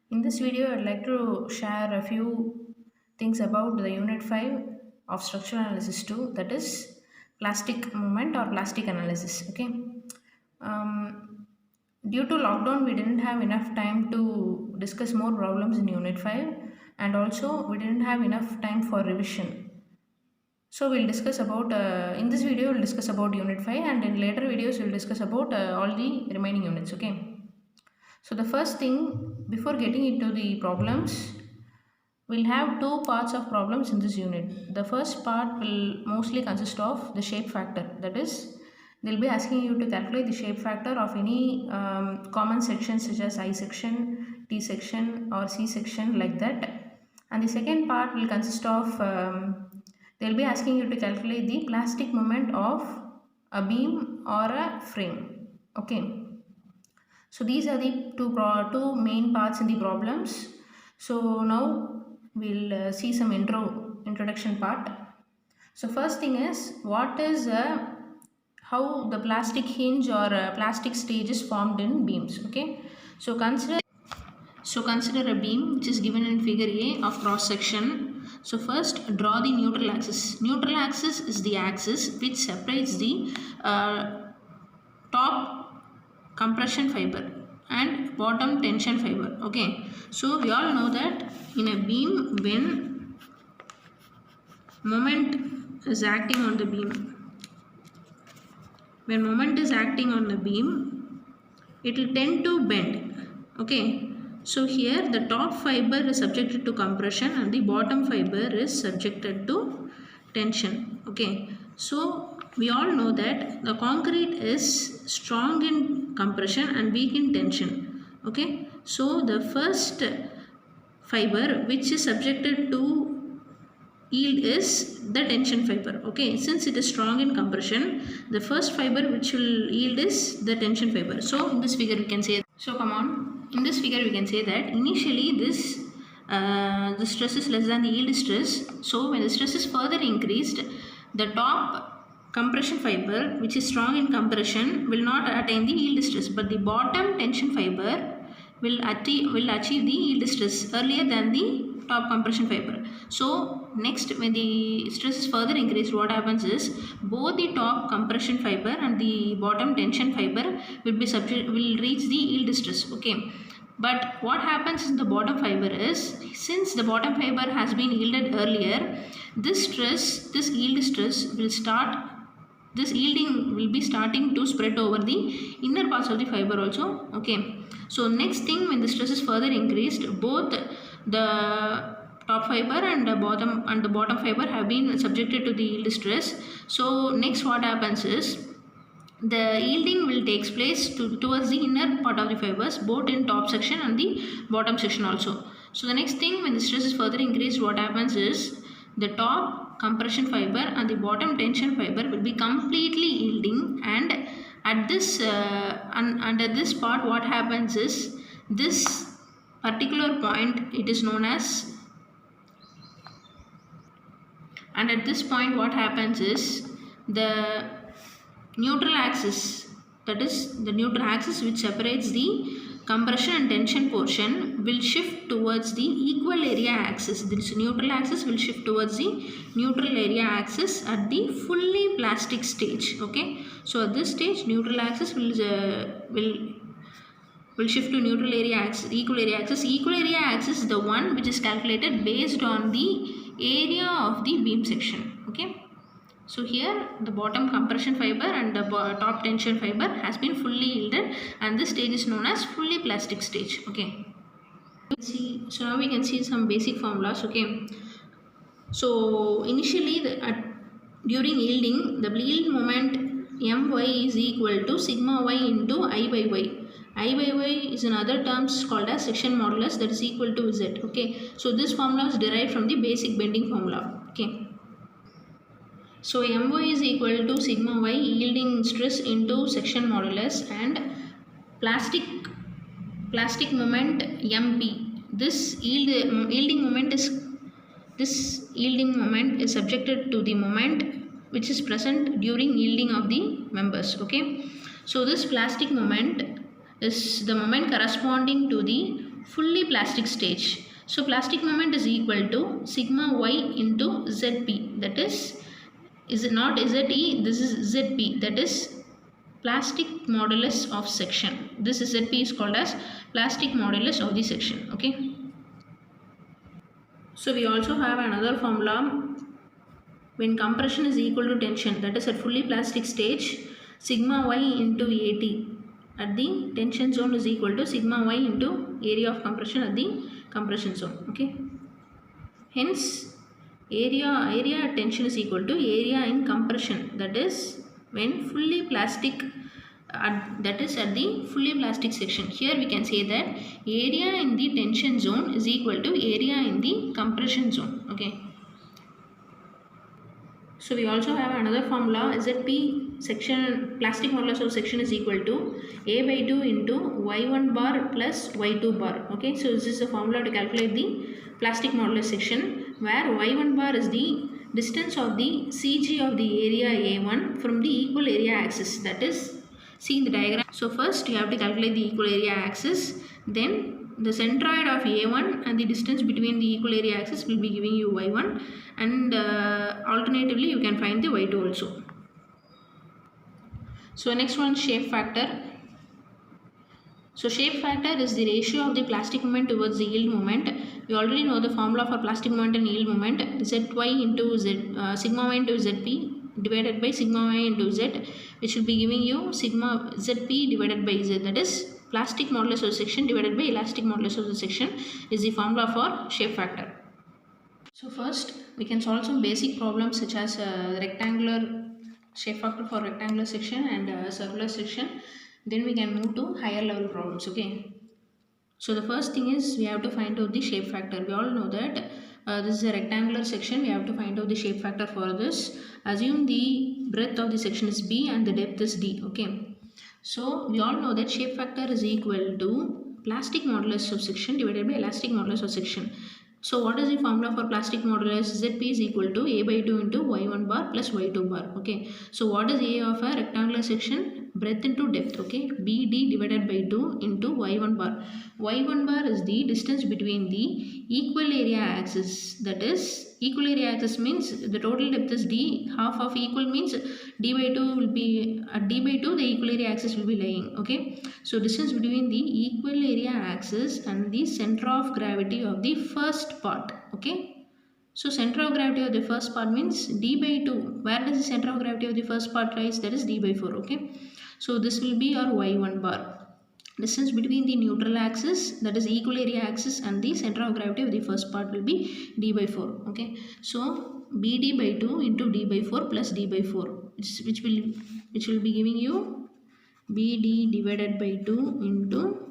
In this video, I'd like to share a few things about the Unit 5 of Structural Analysis 2, that is plastic movement or plastic analysis. Okay. Um, Due to lockdown, we didn't have enough time to discuss more problems in Unit 5, and also we didn't have enough time for revision. So we'll discuss about in this video we'll discuss about Unit 5, and in later videos we'll discuss about all the remaining units. Okay. So the first thing, before getting into the problems, we'll have two parts of problems in this unit. The first part will mostly consist of the shape factor. That is, they'll be asking you to calculate the shape factor of any common section such as I section, T section or C section, like that. And the second part will consist of, they'll be asking you to calculate the plastic moment of a beam or a frame. Okay. So these are the two main parts in the problems. So now we'll see some introduction part. So first thing is, what is how the plastic hinge or plastic stage is formed in beams. Okay. So consider a beam which is given in figure A of cross section. So first draw the neutral axis. Neutral axis is the axis which separates the top compression fiber and bottom tension fiber. Okay, so we all know that in a beam, when moment is acting on the beam, it will tend to bend. Okay, so here the top fiber is subjected to compression and the bottom fiber is subjected to tension. Okay, so we all know that the concrete is strong in compression and weak in tension. Okay, so the first fiber which is subjected to yield is the tension fiber. Okay, since it is strong in compression, the first fiber which will yield is the tension fiber. So in this figure we can say, in this figure we can say that initially the stress is less than the yield stress. So when the stress is further increased, the top compression fiber which is strong in compression will not attain the yield stress, but the bottom tension fiber will achieve the yield stress earlier than the top compression fiber. So next, when the stress is further increased, what happens is both the top compression fiber and the bottom tension fiber will reach the yield stress. Okay, but what happens in the bottom fiber is, since the bottom fiber has been yielded earlier, this yield stress will start, this yielding will be starting to spread over the inner parts of the fiber also. Okay, so next thing, when the stress is further increased, both the top fiber and the bottom fiber have been subjected to the yield stress. So next what happens is, the yielding will takes place towards the inner part of the fibers, both in top section and the bottom section also. So the next thing, when the stress is further increased, what happens is the top compression fiber and the bottom tension fiber will be completely yielding, and at this under this part, what happens is, this particular point, it is known as, and at this point what happens is, the neutral axis, that is the neutral axis which separates the compression and tension portion, will shift towards the equal area axis. This neutral axis will shift towards the neutral area axis at the fully plastic stage. Okay, so at this stage neutral axis will shift to neutral area axis, equal area axis. Equal area axis is the one which is calculated based on the area of the beam section. Okay, so here the bottom compression fiber and the top tension fiber has been fully yielded, and this stage is known as fully plastic stage. Okay, so now we can see some basic formulas. Okay, so initially during yielding, the yield moment My is equal to sigma y into I by y. I by y is in other terms called as section modulus, that is equal to Z. Okay, so this formula is derived from the basic bending formula. Okay, so My is equal to sigma y, yielding stress, into section modulus, and plastic moment MP. This yielding moment is subjected to the moment which is present during yielding of the members. Okay, so this plastic moment is the moment corresponding to the fully plastic stage. So plastic moment is equal to sigma y into Zp, that is it not Ze, this is Zp, that is plastic modulus of section. This Zp is called as plastic modulus of the section. Okay. So we also have another formula when compression is equal to tension, that is at fully plastic stage, sigma y into At the tension zone is equal to sigma y into area of compression at the compression zone. Okay. Hence, area at tension is equal to area in compression. That is when fully plastic. That is at the fully plastic section. Here we can say that area in the tension zone is equal to area in the compression zone. Okay. So we also have another formula, Zp section plastic modulus of section is equal to A by 2 into y1 bar plus y2 bar. Okay, so this is the formula to calculate the plastic modulus section, where y1 bar is the distance of the CG of the area A1 from the equal area axis, that is, see in the diagram. So first you have to calculate the equal area axis, then the centroid of A1 and the distance between the equal area axis will be giving you y1, and alternatively you can find the y2 also. So next one, shape factor. So shape factor is the ratio of the plastic moment towards the yield moment. We already know the formula for plastic moment and yield moment, Zy into sigma y into Zp divided by sigma y into Z, which will be giving you sigma Zp divided by Z, that is plastic modulus of the section divided by elastic modulus of the section is the formula for shape factor. So first we can solve some basic problems such as rectangular shape factor for rectangular section and circular section. Then we can move to higher level problems. Okay. So the first thing is we have to find out the shape factor. We all know that this is a rectangular section. We have to find out the shape factor for this. Assume the breadth of the section is B and the depth is D. Okay. So we all know that shape factor is equal to plastic modulus of section divided by elastic modulus of section. So what is the formula for plastic modulus? Zp is equal to A by 2 into y1 bar plus y2 bar. Okay. So what is A of a rectangular section? Breadth into depth. Okay. BD divided by 2 into y1 bar. Y1 bar is the distance between the equal area axis. That is, equal area axis means the total depth is D. Half of equal means D by 2 will be at D by 2 the equal area axis will be lying. Okay. So distance between the equal area axis and the center of gravity of the first part. Okay. So center of gravity of the first part means D by 2. Where does the center of gravity of the first part lies? That is D by 4. Okay. So this will be our y1 bar. Distance between the neutral axis, that is equal area axis, and the center of gravity of the first part will be D by 4. Okay. So BD by 2 into D by 4 plus D by 4, which will be giving you BD divided by 2 into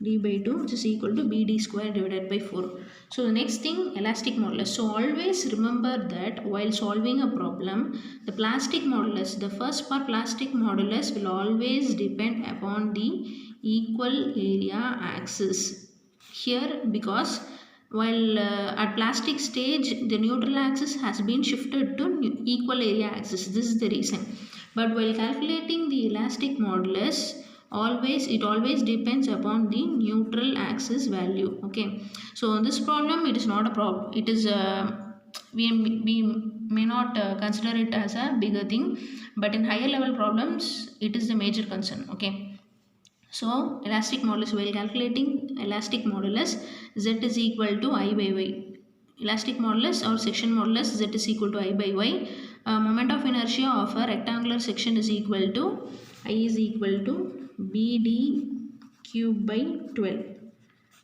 D by 2, which is equal to BD square divided by 4. So the next thing, elastic modulus. So always remember that while solving a problem, the plastic modulus, the first part plastic modulus will always depend upon the equal area axis. Here, because while at plastic stage the neutral axis has been shifted to equal area axis, this is the reason. But while calculating the elastic modulus, it always depends upon the neutral axis value. Okay. So in this problem it is not a problem. It is we may not consider it as a bigger thing, but in higher level problems it is the major concern. Okay. So elastic modulus, while calculating elastic modulus, Z is equal to I by Y. Elastic modulus or section modulus, Z is equal to I by Y. Moment of inertia of a rectangular section is equal to I is equal to BD cube by 12,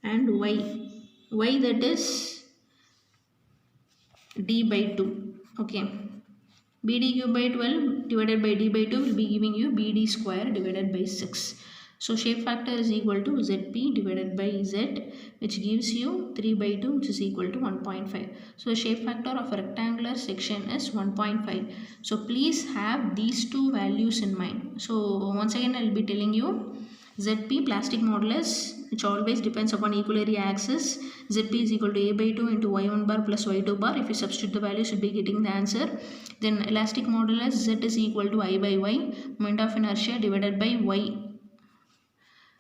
and Y that is D by 2. Okay. BD cube by 12 divided by D by 2 will be giving you BD square divided by 6. So shape factor is equal to Zp divided by Z, which gives you 3 by 2, which is equal to 1.5. So the shape factor of a rectangular section is 1.5. So please have these two values in mind. So once again I will be telling you Zp plastic modulus, which always depends upon equal area axis. Zp is equal to A by 2 into y1 bar plus y2 bar. If you substitute the values, you will be getting the answer. Then elastic modulus, Z is equal to I by Y. Moment of inertia divided by Y.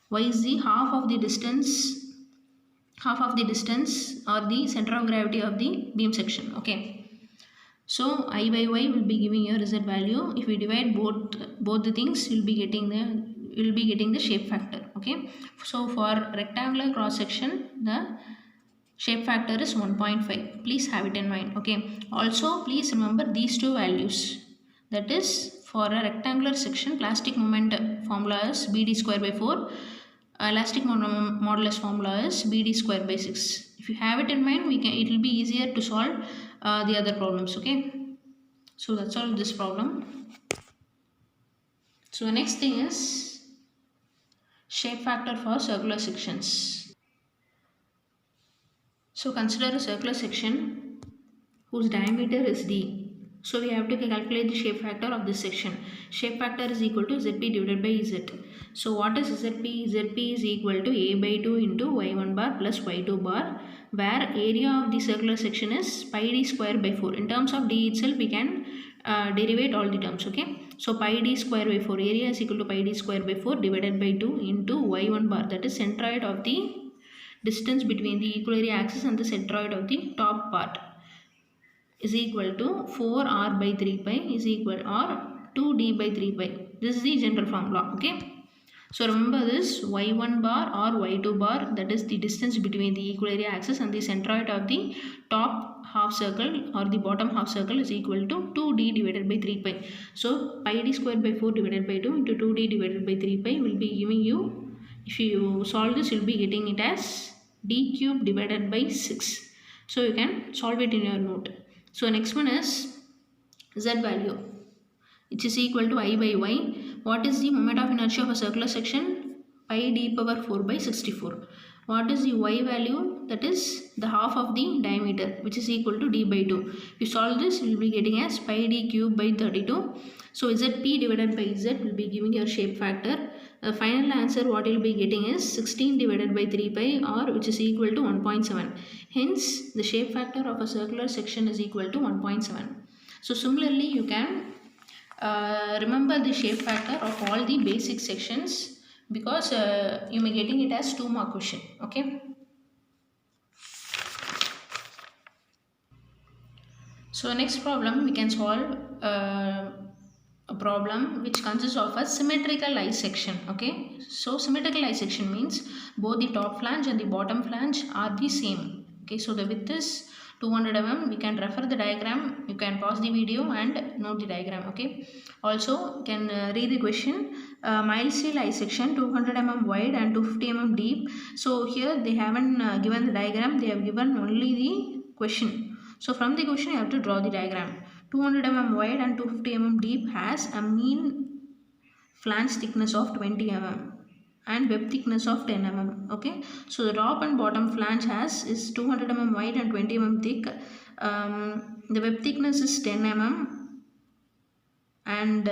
y is the half of the distance or the center of gravity of the beam section. Okay, so I by y will be giving your z value. If we divide both the things, you'll be getting the shape factor. Okay, so for rectangular cross section, the shape factor is 1.5. Please have it in mind. Okay, also please remember these two values. That is, for a rectangular section, plastic moment formula is bd square by 4. Elastic modulus formula is bd square by 6. If you have it in mind, it will be easier to solve the other problems. Okay, so that's all this problem. So the next thing is shape factor for circular sections. So consider a circular section whose diameter is d. So we have to calculate the shape factor of this section. Shape factor is equal to zp divided by z. So what is zp? Zp is equal to a by 2 into y1 bar plus y2 bar, where area of the circular section is pi d square by 4. In terms of d itself, we can derivate all the terms. Okay, so pi d square by 4, area is equal to pi d square by 4 divided by 2 into y1 bar, that is centroid of the distance between the equal area axis and the centroid of the top part, is equal to 4r by 3 pi is equal or 2d by 3 pi. This is the general formula. Okay, so remember this, y1 bar or y2 bar, that is the distance between the equal area axis and the centroid of the top half circle or the bottom half circle, is equal to 2d divided by 3 pi. So pi d square by 4 divided by 2 into 2d divided by 3 pi will be giving you, if you solve this, you will be getting it as d cube divided by 6. So you can solve it in your note. So next one is z value, which is equal to I by y. What is the moment of inertia of a circular section? Pi d power 4 by 64. What is the y value? That is the half of the diameter, which is equal to d by 2. If you solve this, you will be getting as pi d cube by 32. So zp divided by z will be giving your shape factor. The final answer what you will be getting is 16 divided by 3 pi, or which is equal to 1.7. Hence the shape factor of a circular section is equal to 1.7. So similarly, you can remember the shape factor of all the basic sections, because you may getting it as 2 mark question. Okay, so next problem we can solve a problem which consists of a symmetrical eye section. Okay, so symmetrical eye section means both the top flange and the bottom flange are the same. Okay, so the width is 200 mm. We can refer the diagram, you can pause the video and note the diagram. Okay, also you can read the question. Mild steel eye section 200 mm wide and 250 mm deep. So here they haven't given the diagram, they have given only the question. So from the question you have to draw the diagram. 200 mm wide and 250 mm deep has a mean flange thickness of 20 mm and web thickness of 10 mm. Okay, so the top and bottom flange is 200 mm wide and 20 mm thick. The web thickness is 10 mm and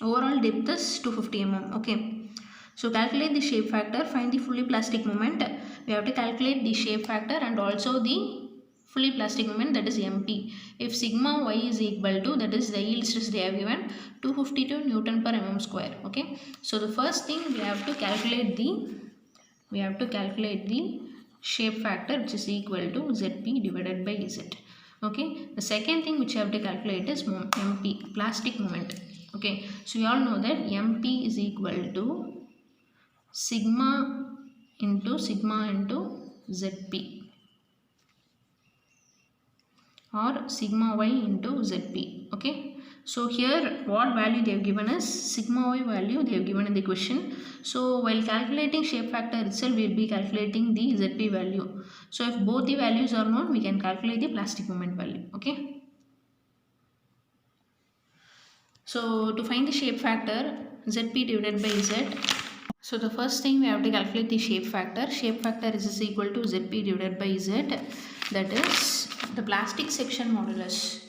overall depth is 250 mm. Okay, so calculate the shape factor, find the fully plastic moment. We have to calculate the shape factor and also the fully plastic moment, that is MP. If sigma y is equal to, that is the yield stress they have given, 252 Newton per mm square. Okay, so the first thing we have to calculate the shape factor, which is equal to Zp divided by Z. Okay, the second thing which you have to calculate is MP, plastic moment. Okay, so you all know that MP is equal to sigma into Zp, or sigma y into Zp. Okay, so here what value they have given is sigma y value they have given in the question. So while calculating shape factor itself, we will be calculating the Zp value. So if both the values are known, we can calculate the plastic moment value. Okay, so to find the shape factor, Zp divided by Z. So the first thing we have to calculate the shape factor. Shape factor is equal to Zp divided by Z, that is the plastic section modulus.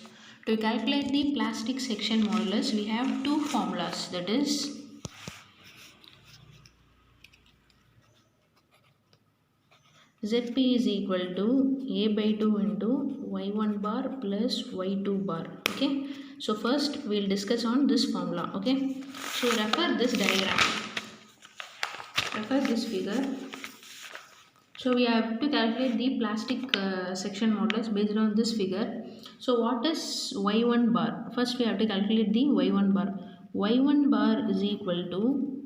To calculate the plastic section modulus, we have two formulas, that is Zp is equal to a by 2 into y1 bar plus y2 bar. Okay, so first we will discuss on this formula. Okay, so refer this diagram. refer this figure. So we have to calculate the plastic section modulus based on this figure. So what is y1 bar? First we have to calculate the y1 bar. Y1 bar is equal to,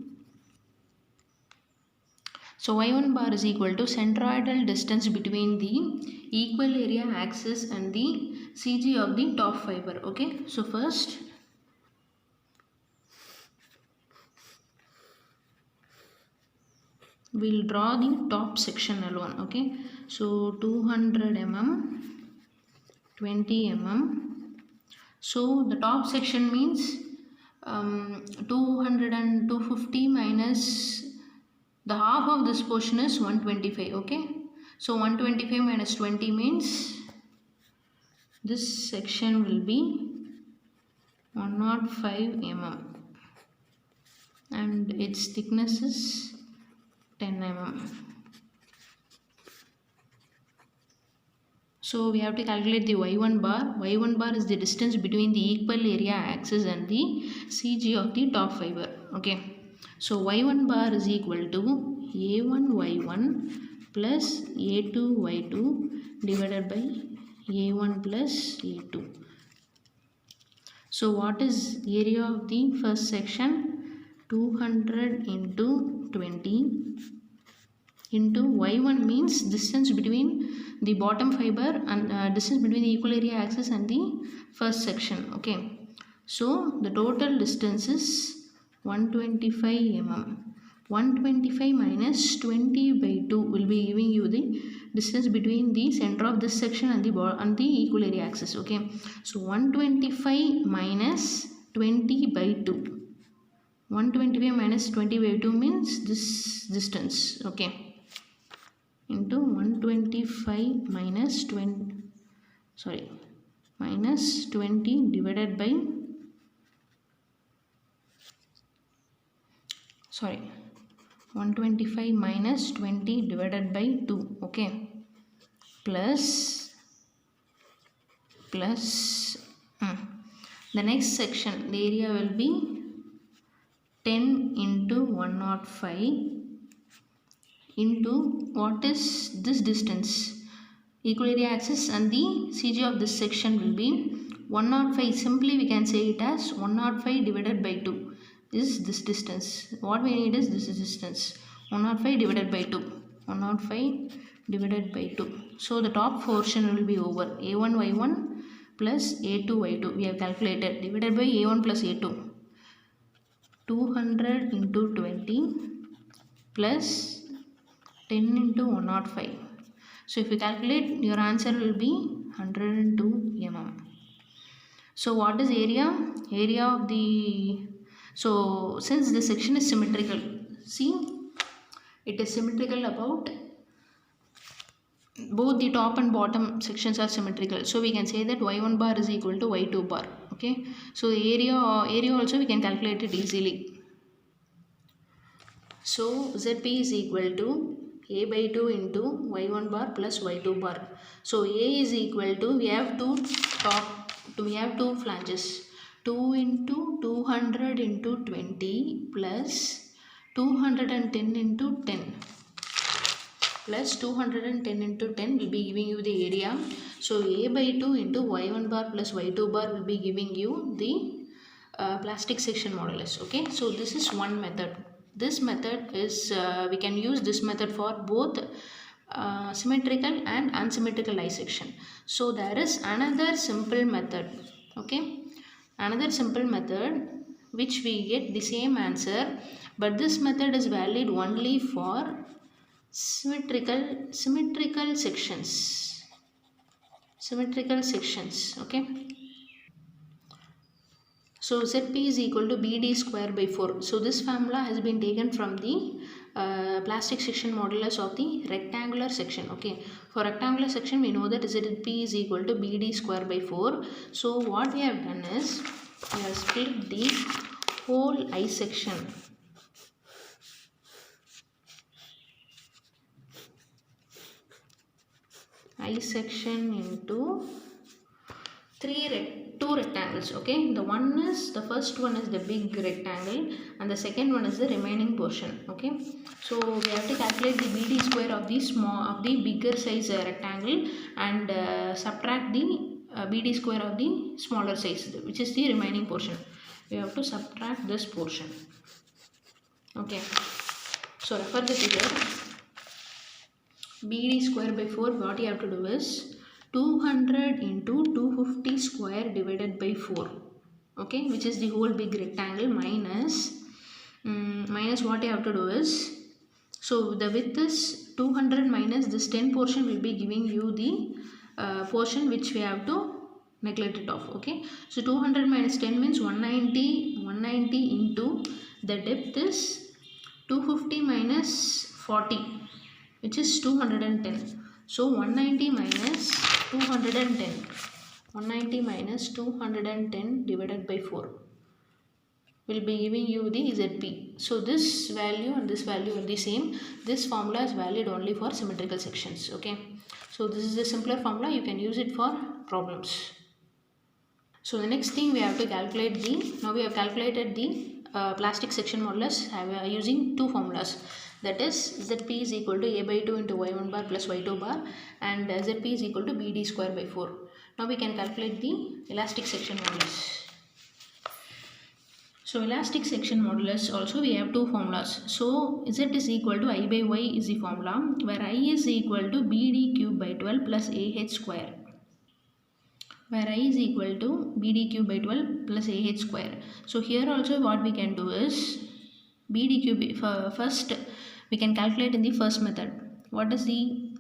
so y1 bar is equal to centroidal distance between the equal area axis and the CG of the top fiber. Okay, so first we'll draw the top section alone. Okay, so 200 mm, 20 mm. So the top section means 200 and 250 minus the half of this portion is 125. Okay, so 125 minus 20 means this section will be 105 mm and its thickness is 10 mm. So we have to calculate the y1 bar. Y1 bar is the distance between the equal area axis and the CG of the top fiber. Okay, so y1 bar is equal to a1 y1 plus a2 y2 divided by a1 plus a2. So what is area of the first section? 200 into 20 into y1 means distance between the bottom fiber and distance between the equal area axis and the first section. Okay, so the total distance is 125 mm. 125 minus 20 by 2 will be giving you the distance between the center of this section and the equal area axis. Okay, so 125 minus 20 by 2. 125 minus 20 by 2 means this distance. Okay, into 125 minus 20 minus 20 divided by 125 minus 20 divided by 2. Okay, plus the next section, the area will be 10 into 105 into what is this distance, equal area axis and the CG of this section will be 105. Simply we can say it as 105 divided by 2 is this distance. What we need is this distance, 105 divided by 2. 105 divided by 2. So the top portion will be over. A1 y1 plus a2 y2 we have calculated, divided by a1 plus a2. 200 into 20 plus 10 into 105. So if you calculate, your answer will be 102 mm. So what is area? Area of the, so since the section is symmetrical, see it is symmetrical about both the top and bottom sections are symmetrical, so we can say that y1 bar is equal to y2 bar. Okay, so the area also we can calculate it easily. So ZP is equal to a by 2 into y1 bar plus y2 bar. So a is equal to, we have two flanges, 2 into 200 into 20 plus 210 into 10 plus 210 into 10 will be giving you the area. So a by 2 into y1 bar plus y2 bar will be giving you the plastic section modulus. Okay, so this is one method. This method is, we can use this method for both symmetrical and unsymmetrical dissection. So there is another simple method. Okay, another simple method which we get the same answer, but this method is valid only for symmetrical sections. Okay, so ZP is equal to BD square by 4. So this formula has been taken from the plastic section modulus of the rectangular section. Okay, for rectangular section we know that ZP is equal to BD square by 4. So what we have done is, we have split the whole I section into two two rectangles. Okay, the first one is the big rectangle and the second one is the remaining portion. Okay, so we have to calculate the BD square of the bigger size rectangle and subtract the BD square of the smaller size, which is the remaining portion. We have to subtract this portion. Okay, so refer the figure. BD square by 4, what you have to do is 200 into 250 square divided by 4. Okay, which is the whole big rectangle minus what you have to do is, so the width is 200 minus this 10 portion will be giving you the portion which we have to neglect it off. Okay, so 200 minus 10 means 190 into the depth is 250 minus 40, which is 210. So 190 minus 210. 190 minus 210 divided by 4 will be giving you the ZP. So this value and this value are the same. This formula is valid only for symmetrical sections. Okay, so this is a simpler formula. You can use it for problems. So the next thing we have to calculate now we have calculated the plastic section modulus using two formulas. That is ZP is equal to A by 2 into Y1 bar plus Y2 bar, and ZP is equal to BD square by 4. Now we can calculate the elastic section modulus. So elastic section modulus also we have two formulas. So Z is equal to I by Y is the formula, where I is equal to BD cube by 12 plus AH square, where I is equal to BD cube by 12 plus AH square. So here also what we can do is BD cube, first we can calculate in the first method. What is the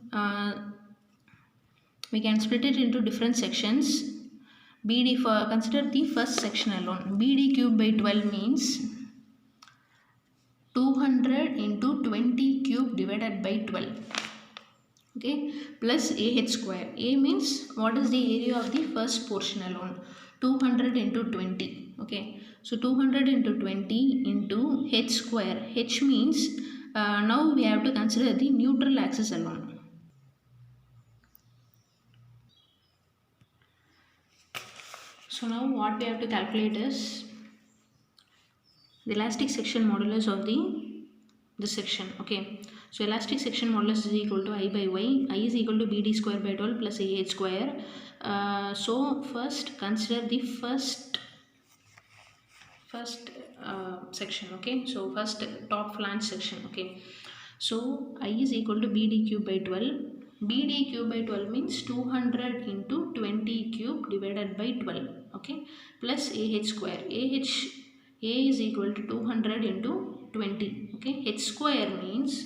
we can split it into different sections. BD, consider the first section alone. BD cube by 12 means 200 into 20 cube divided by 12. Okay, plus AH square. A means what is the area of the first portion alone? 200 into 20. Okay, so 200 into 20 into H square. H means now we have to consider the neutral axis alone. So now what we have to calculate is the elastic section modulus of this section. Okay, so elastic section modulus is equal to I by Y. I is equal to BD square by 12 plus AH square. So first consider the first section. Okay, so first top flange section. Okay, so I is equal to BD cube by 12. BD cube by 12 means 200 into 20 cube divided by 12. Okay, plus AH square. A is equal to 200 into 20. Okay, H square means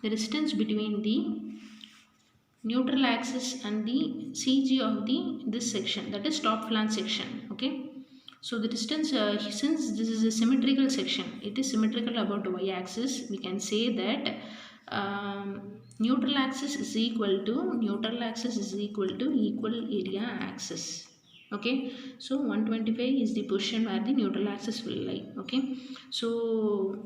the distance between the neutral axis and the CG of this section, that is top flange section. Okay, so the distance, since this is a symmetrical section, it is symmetrical about the y-axis, we can say that neutral axis is equal to equal area axis. Okay, so 125 is the position where the neutral axis will lie. Okay, so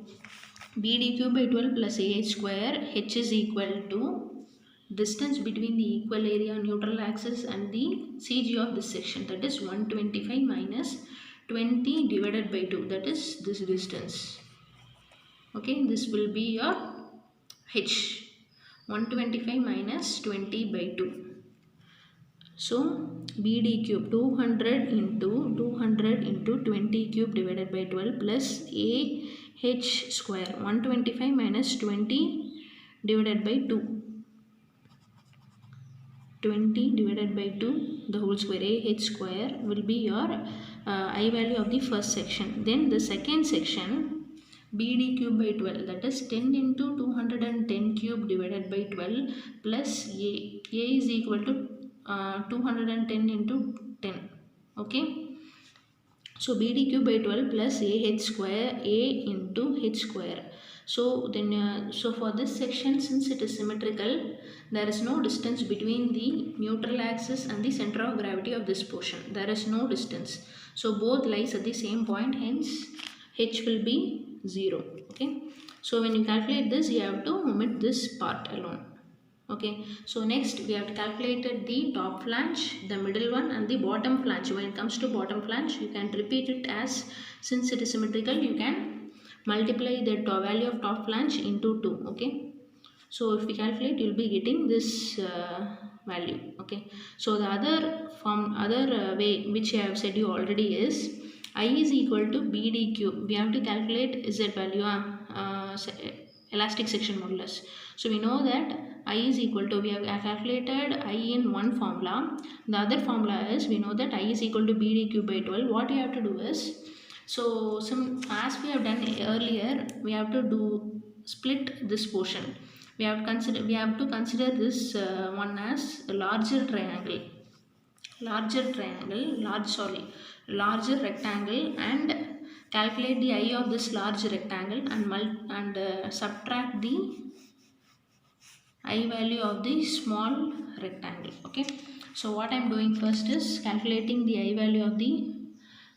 BD cube by 12 plus AH square. H is equal to distance between the equal area neutral axis and the CG of this section, that is 125 minus 20 divided by 2, that is this distance. Okay, this will be your H. 125 minus 20 by 2. So BD cube 200 into 20 cube divided by 12 plus AH square. 125 minus 20 divided by 2. 20 divided by 2 the whole square. AH square will be your I value of the first section. Then the second section, BD cube by 12, that is 10 into 210 cube divided by 12 plus A. A is equal to 210 into 10. Okay, so BD cube by 12 plus AH square, A into H square. So then so for this section, since it is symmetrical, there is no distance between the neutral axis and the center of gravity of this portion. There is no distance, so both lies at the same point, hence H will be 0. Okay, so when you calculate this, you have to omit this part alone. Okay, so next we have calculated the top flange, the middle one, and the bottom flange. When it comes to bottom flange, you can repeat it as, since it is symmetrical, you can multiply the value of top flange into 2. Okay, so if we calculate, you'll be getting this value. Okay, so the other way which I have said you already is I is equal to BD cube. We have to calculate Z value, elastic section modulus. So we know that I is equal to, we have calculated I in one formula. The other formula is, we know that I is equal to BD cube by 12. What you have to do is, so as we have done earlier, we have to split this portion. We have to consider this one as a larger rectangle, and calculate the eye of this large rectangle, and subtract the eye value of the small rectangle. Okay, so what I am doing first is calculating the eye value of the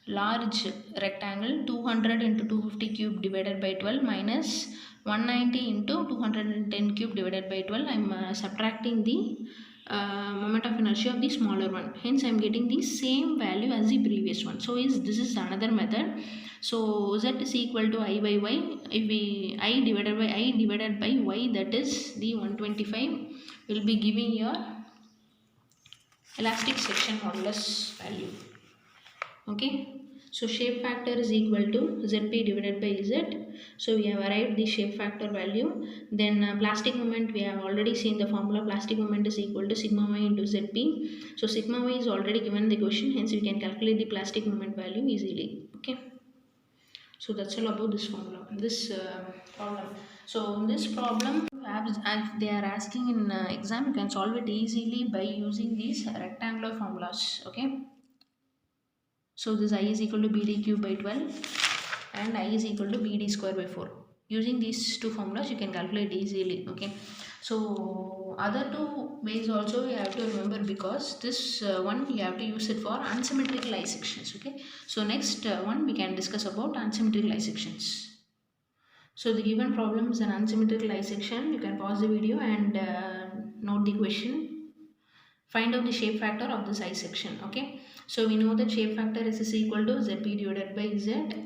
large rectangle. 200 into 250 cube divided by 12 minus 190 into 210 cube divided by 12. I am subtracting the moment of inertia of the smaller one. Hence I am getting the same value as the previous one. So this is another method. So Z is equal to I by Y. If we I divided by Y, that is the 125, will be giving your elastic section modulus value. Okay, so shape factor is equal to Zp divided by Z. So we have arrived the shape factor value. Then plastic moment, we have already seen the formula. Plastic moment is equal to sigma y into Zp. So sigma y is already given in the question, hence we can calculate the plastic moment value easily. Okay, so that's all about this formula, this problem. So in this problem, as they are asking in exam, you can solve it easily by using these rectangular formulas. Okay, so this I is equal to BD cube by 12 and I is equal to BD square by 4. Using these two formulas, you can calculate easily. Okay, so other two ways also you have to remember, because this one you have to use it for unsymmetrical eye sections. Okay, so next one we can discuss about unsymmetrical eye sections. So the given problem is an unsymmetrical eye section. You can pause the video and note the question. Find out the shape factor of this eye section. Okay, so we know that shape factor is equal to Zp divided by Z.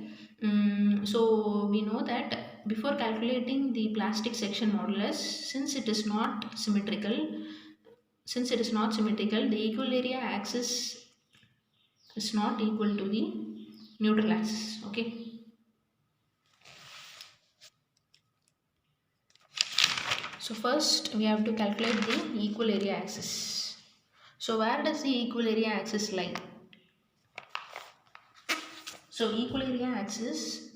So we know that before calculating the plastic section modulus, since it is not symmetrical, the equal area axis is not equal to the neutral axis. Okay, so first we have to calculate the equal area axis. So where does the equal area axis lie? So equal area axis,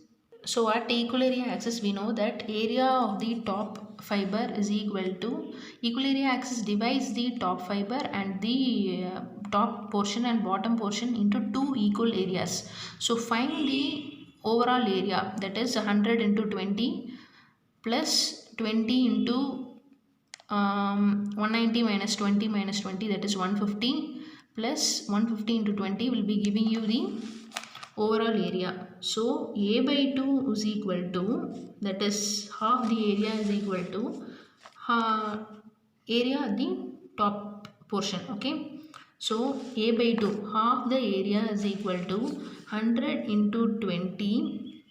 so at equal area axis we know that area of the top fiber is equal to, equal area axis divides the top fiber and the top portion and bottom portion into two equal areas. So find the overall area, that is 100 into 20 plus 20 into 190 minus 20 minus 20, that is 150, plus 150 into 20 will be giving you the overall area. So A by 2 is equal to, that is half the area is equal to area at the top portion. Okay, so A by 2, half the area is equal to 100 into 20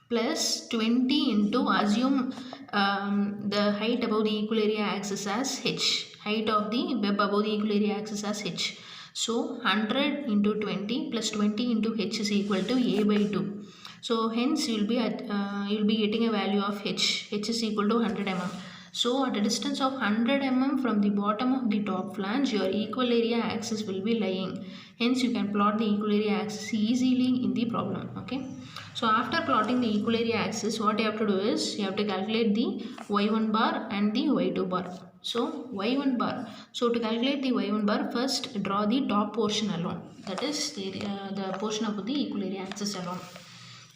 plus 20 into, assume the height above the equal area axis as h, height of the web above the equal area axis as h. So 100 into 20 plus 20 into h is equal to A by 2. So hence you will be getting a value of h is equal to 100 mm. So at a distance of 100 mm from the bottom of the top flange, your equal area axis will be lying. Hence you can plot the equal area axis easily in the problem. Okay, so after plotting the equal area axis, what you have to do is you have to calculate the y1 bar and the y2 bar. So y1 bar, so to calculate the y1 bar, first draw the top portion alone, that is the portion of the equal area axis alone.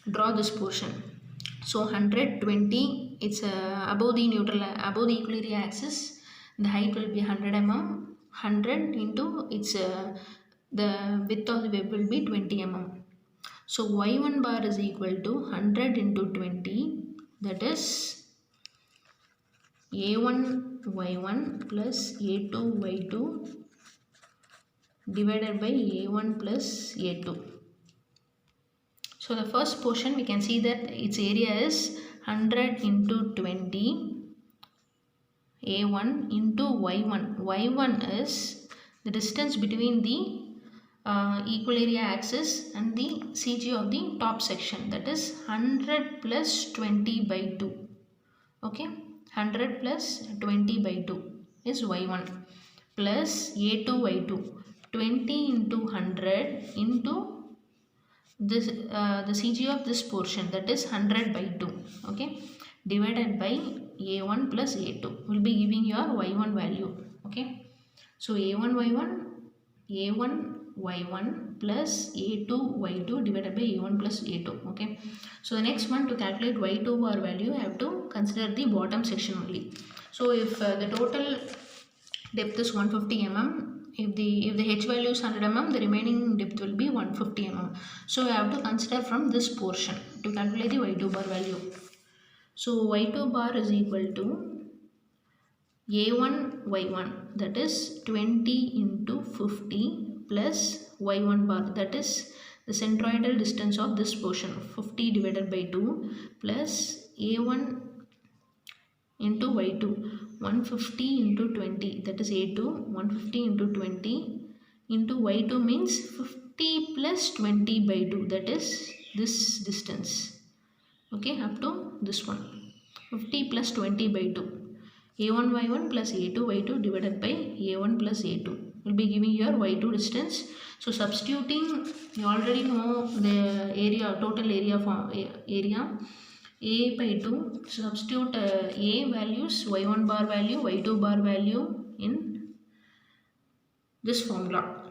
Draw this portion. So 120, it's above the equal area axis. The height will be 100 mm. 100 into its the width of the web will be 20 mm. So y1 bar is equal to 100 into 20, that is a1 y1 plus a2 y2 divided by a1 plus a2. So the first portion we can see that its area is 100 into 20 a1 into y1. y1 is the distance between the equal area axis and the CG of the top section, that is 100 plus 20 by 2. Okay, 100 plus 20 by 2 is y1 plus a2 y2, 20 into 100 into this the CG of this portion, that is 100 by 2. Okay, divided by a1 plus a2 will be giving your y1 value. Okay, so a1 y1 plus a2 y2 divided by a1 plus a2. Okay, so the next one, to calculate y2 bar value, I have to consider the bottom section only. So if the total depth is 150 mm, if the h value is 100 mm, the remaining depth will be 150 mm. So I have to consider from this portion to calculate the y2 bar value. So y2 bar is equal to a1 y1, that is 20 into 50 plus y1 bar, that is the centroidal distance of this portion, 50 divided by 2 plus a1 into y2, 150 into 20, that is a2, 150 into 20 into y2 means 50 plus 20 by 2, that is this distance. Okay, up to this one, 50 plus 20 by 2, a1 y1 plus a2 y2 divided by a1 plus a2 will be giving your y2 distance. So substituting, you already know the area, total area for area a by 2. Substitute a values, y1 bar value, y2 bar value in this formula,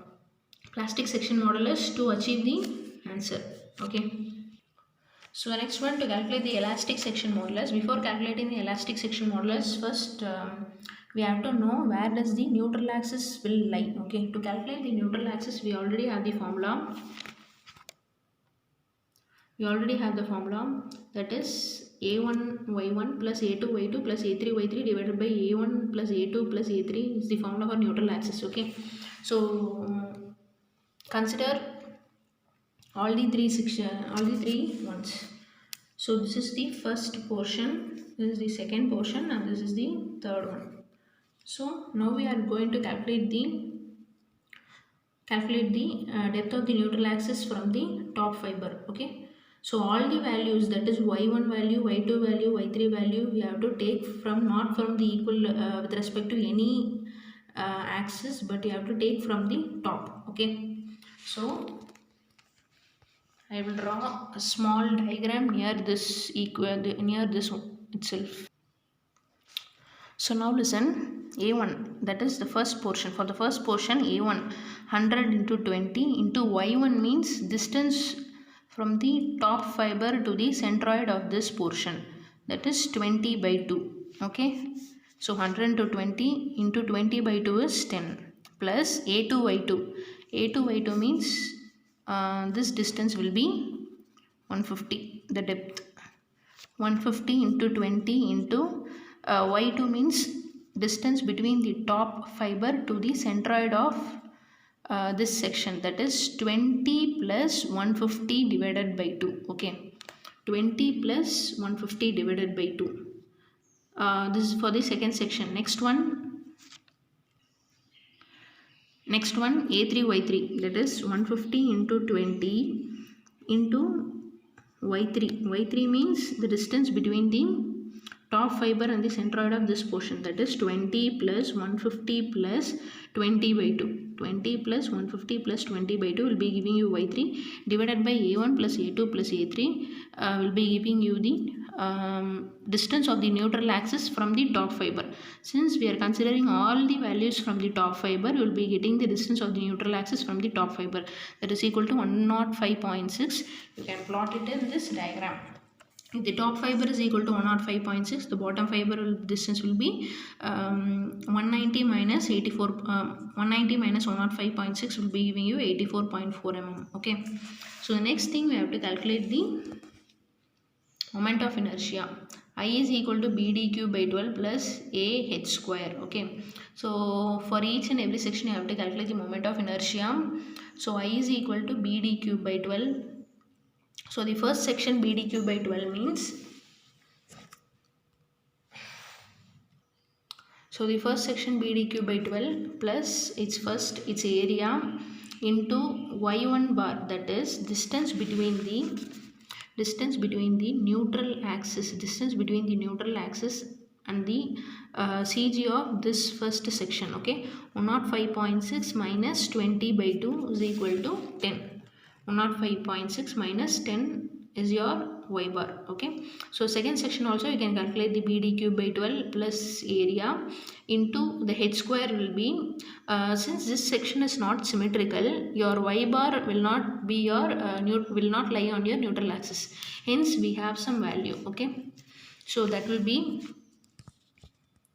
plastic section modulus, to achieve the answer. Okay, so the next one, to calculate the elastic section modulus. Before calculating the elastic section modulus, first we have to know where does the neutral axis will lie. Okay, to calculate the neutral axis, we already have the formula. That is a1 y1 plus a2 y2 plus a3 y3 divided by a1 plus a2 plus a3 is the formula for neutral axis. Okay, so consider all the three ones. So this is the first portion, this is the second portion, and this is the third one. So now we are going to calculate the depth of the neutral axis from the top fiber. Okay, so all the values, that is y1 value, y2 value, y3 value, we have to take from, not from the equal with respect to any axis, but you have to take from the top. Okay, so I will draw a small diagram near this itself. So now listen, a1, that is the first portion. For the first portion, a1 100 into 20 into y1 means distance from the top fiber to the centroid of this portion, that is 20 by 2. Okay, so 100 into 20 by 2 is 10 plus a2 y2 means this distance will be 150, the depth, 150 into 20 into y2 means distance between the top fiber to the centroid of this section, that is 20 plus 150 divided by 2. Okay, 20 plus 150 divided by 2. This is for the second section. Next one a3 y3, that is 150 into 20 into y3 means the distance between the top fiber and the centroid of this portion, that is 20 plus 150 plus 20 by 2. 20 plus 150 plus 20 by 2 will be giving you y3 divided by a1 plus a2 plus a3 will be giving you the distance of the neutral axis from the top fiber. Since we are considering all the values from the top fiber, you will be getting the distance of the neutral axis from the top fiber, that is equal to 105.6. You can plot it in this diagram. If the top fiber is equal to 105.6, the bottom fiber distance will be 190 minus 105.6 will be giving you 84.4 mm. Okay, so the next thing we have to calculate the moment of inertia. I is equal to BD cube by 12 plus AH square. Okay. So for each and every section you have to calculate the moment of inertia. So I is equal to BD cube by 12. So the first section BD cube by 12 means, so the first section BD cube by 12 plus its area into y1 bar, that is distance between the neutral axis, and the CG of this first section. Okay, 105.6 minus 20 by 2 is equal to 10. 105.6 minus 10 is your y bar. Okay, so second section also you can calculate the BD cube by 12 plus area into the h square will be, since this section is not symmetrical, your y bar will not be your will not lie on your neutral axis, hence we have some value. Okay, so that will be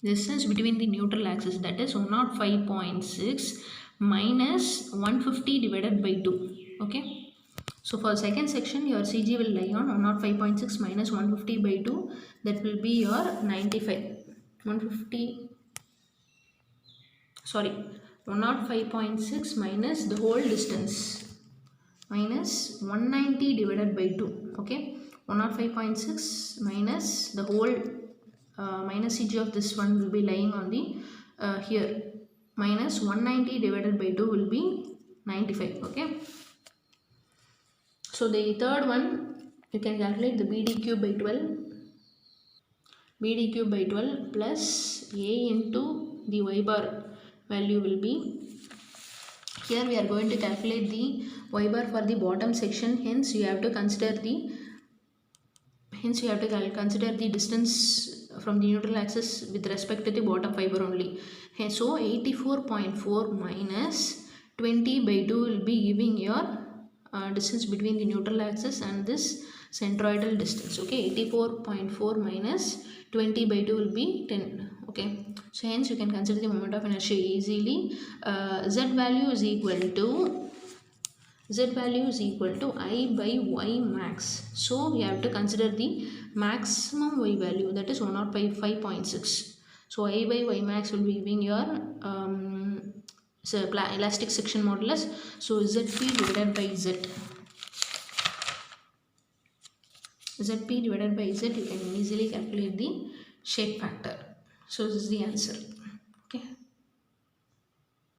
distance between the neutral axis, that is 105.6 minus 150 divided by 2. Okay, so for second section your CG will lie on 105.6 minus 150 by 2, that will be your 95. 150, sorry, 105.6 minus the whole distance minus 190 divided by 2. Okay, 105.6 minus the whole minus CG of this one will be lying on the here, minus 190 divided by 2 will be 95. Okay, so the third one you can calculate the BD cube by 12. BD cube by 12 plus A into the y bar value will be, here we are going to calculate the y bar for the bottom section, hence you have to consider the distance from the neutral axis with respect to the bottom fiber only. So 84.4 minus 20 by 2 will be giving your distance between the neutral axis and this centroidal distance. Okay, 84.4 minus 20 by 2 will be 10. Okay, so hence you can consider the moment of inertia easily. Z value is equal to I by y max. So we have to consider the maximum y value, that is 105.6. So I by y max will be giving your elastic section modulus. So Zp divided by Z. Zp divided by Z, you can easily calculate the shape factor. So this is the answer.